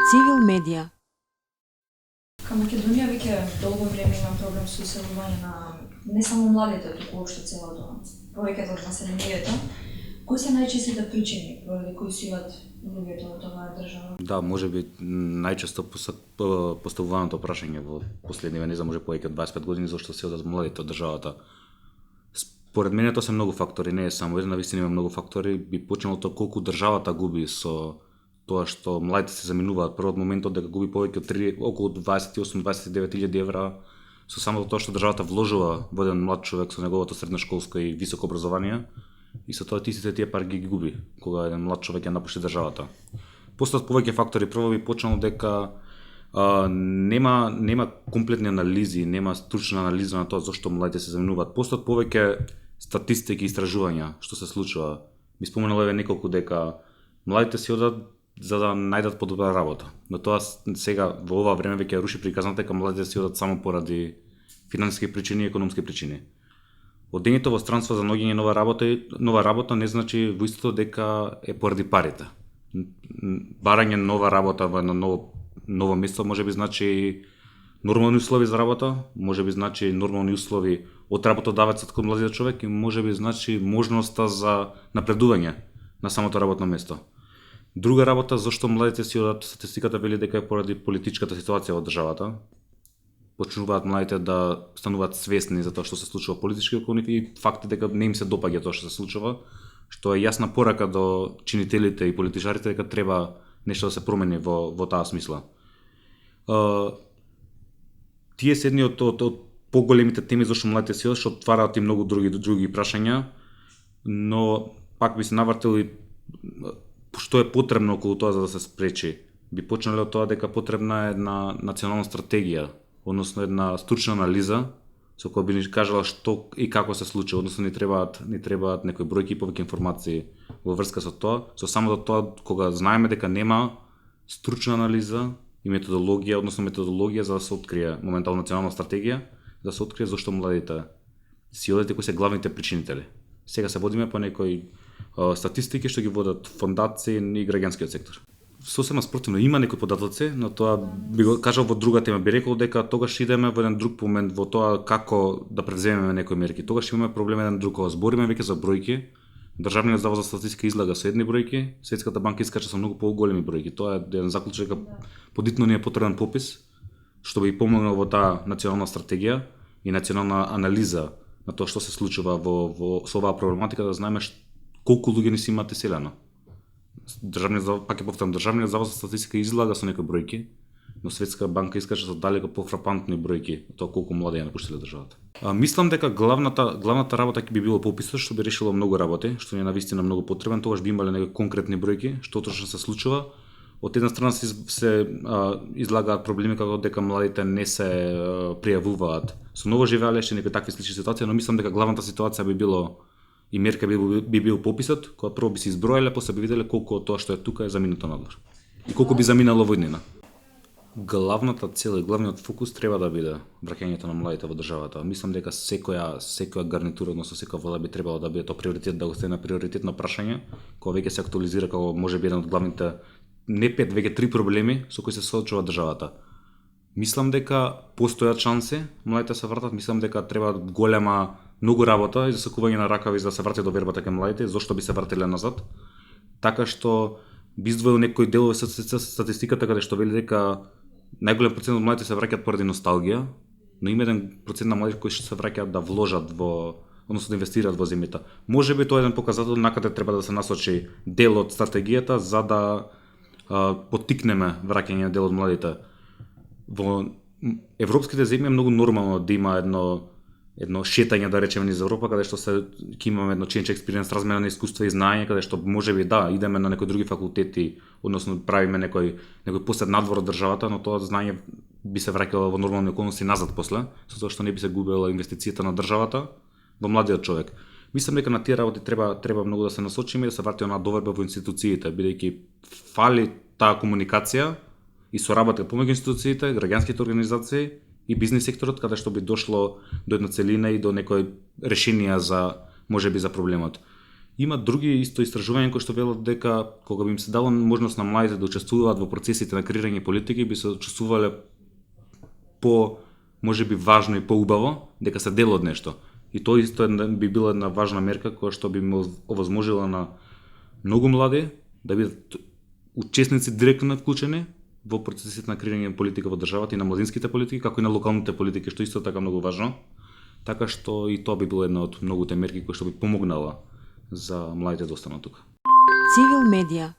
Цивил медија. Кај Македонија веќе долго време има проблем со иселување на не само младите, туку општо целото повеќето од населението. Кои се најчестите причини поради кои силат луѓето од оваа држава? Да, можеби најчесто поставуваното прашање во последниве, не знам, може повеќе од 25 години, зашто се одат младите од државата. Според мене тоа се многу фактори, не е само еден, навистина има многу фактори. Би почнало тоа колку државата губи со тоа што младите се заминуваат прво од моментот дека губи повеќе од околу 28-29 илјади евра со самото тоа што државата вложува во еден млад човек со неговото средношколско и високо образование и со тоа тие пари ги губи кога еден млад човек ја напушти државата. Постојат повеќе фактори. Прво би почнало дека нема комплетни анализи, нема стручна анализа на тоа зашто младите се заминуваат. Постојат повеќе статистики и истражувања што се случува. Би споменал еве неколку дека младите си одат за да најдат подобра работа. Но тоа сега во ова време веќе руши приказната дека младите си одат само поради финансиски причини и економски причини. Одењето во странство за наоѓање нова работа не значи во истото дека е поради парите. Барање нова работа во едно ново место можеби значи нормални услови за работа, можеби значи нормални услови од работодавецот кон младиот човек и можеби значи можноста за напредување на самото работно место. Друга работа зашто младите си одат, статистиката вели дека е поради политичката ситуација во државата. Почнуваат младите да стануваат свесни за тоа што се случува политички околу нив и факт е дека не им се допаѓа тоа што се случува, што е јасна порака до чинителите и политичарите дека треба нешто да се промени во таа смисла. Тие се едни од поголемите теми зашто младите си одат, што отвараат и многу други прашања, но пак би се навртел и што е потребно околу тоа за да се спречи. Би почнале од тоа дека потребна е една национална стратегија, односно една стручна анализа со која би ни кажала што и како се случи, односно ни требаат некои бројки и повеќе информации во врска со тоа. Со самото тоа кога знаеме дека нема стручна анализа и методологија за да се открие моментално национална стратегија, да се открие зашто младите си одат и кои се главните причинители. Сега се водиме по некои статистики што ги водат фондации и граѓанскиот сектор. Сосема спротивно, има некои податоци, но тоа би го кажал во друга тема. Би рекол дека тогаш идеме во еден друг момент во тоа како да превземеме некои мерки. Тогаш имаме проблем еден друг, кога збориме веќе за бројки. Државниот завод за статистика излага со едни бројки, Светската банка искача со многу поголеми бројки. Тоа е еден заклучок дека подитно ни е потребен попис што би помогнал во таа национална стратегија и национална анализа на тоа што се случува со оваа проблематика, да знаеме колку луѓе ни се имаат иселено. Државниот завод за статистика излага со некои бројки, но Светска банка искача со далеко пофрапантни бројки тоа колку млади ја напуштиле државата. Мислам дека главната работа ќе би било пописот, што би решило многу работи, што ни е навистина многу потребен. Тогаш би имале некои конкретни бројки што точно се случува. Од една страна се излагаат проблеми како дека младите не се пријавуваат со ново живеалиште, некои такви слични ситуации, но мислам дека главната ситуација би било и мерка би бил пописот, кога прво би се изброеле, после би виделе колку од тоа што е тука е заминато надвор. И колку би заминало во иднина. Главната цел и главниот фокус треба да биде враќањето на младите во државата. Мислам дека секоја гарнитура, односно секоја влада би требало да биде тоа приоритет, да го стане приоритетно прашање, кога веќе се актуализира како можеби еден од главните не 5, веќе 3 проблеми со кои се соочува државата. Мислам дека постојат шанси младите се вратат, мислам дека треба голема многу работа и засакување на ракави за да се вратат до вербата кај младите, зошто би се вратиле назад. Така што би издвоил некои делови со статистиката каде што вели дека најголем процент од младите се враќаат поради носталгија, но има еден процент на младите кои што се враќаат да вложат односно да инвестираат во земјата. Можеби тоа е еден показател на каде треба да се насочи дел од стратегијата за да поттикнеме враќање дел од младите. Во европските земји е многу нормално да има едно шетање, да речеме, низ Европа, каде што ќе имаме едно change experience, размена на искуства и знаење, каде што можеби идеме на некои други факултети, односно правиме некој посет надвор од државата, но тоа знаење би се враќало во нормални околности назад после, со тоа што не би се губела инвестицијата на државата во младиот човек. Мислам дека на тие работи треба многу да се насочиме и да се врати онаа доверба во институциите, бидејќи фали таа комуникација и соработа помеѓу институциите, граѓанските организации и бизнис секторот, каде што би дошло до една целина и до некои решенија за можеби за проблемот. Има други исто истражувања кои што велат дека кога би им се дало можност на младите да учествуваат во процесите на креирање политики, би се чувствувале по можеби важно и поубаво дека се дел од нешто. И тоа исто би била една важна мерка која што би му овозможила на многу млади да бидат учесници директно вклучени во процесите на креирање на политика во државата и на младинските политики, како и на локалните политики, што исто така многу важно. Така што и тоа би било една од многуте мерки кои што би помогнала за младите да останат тука. Цивил медија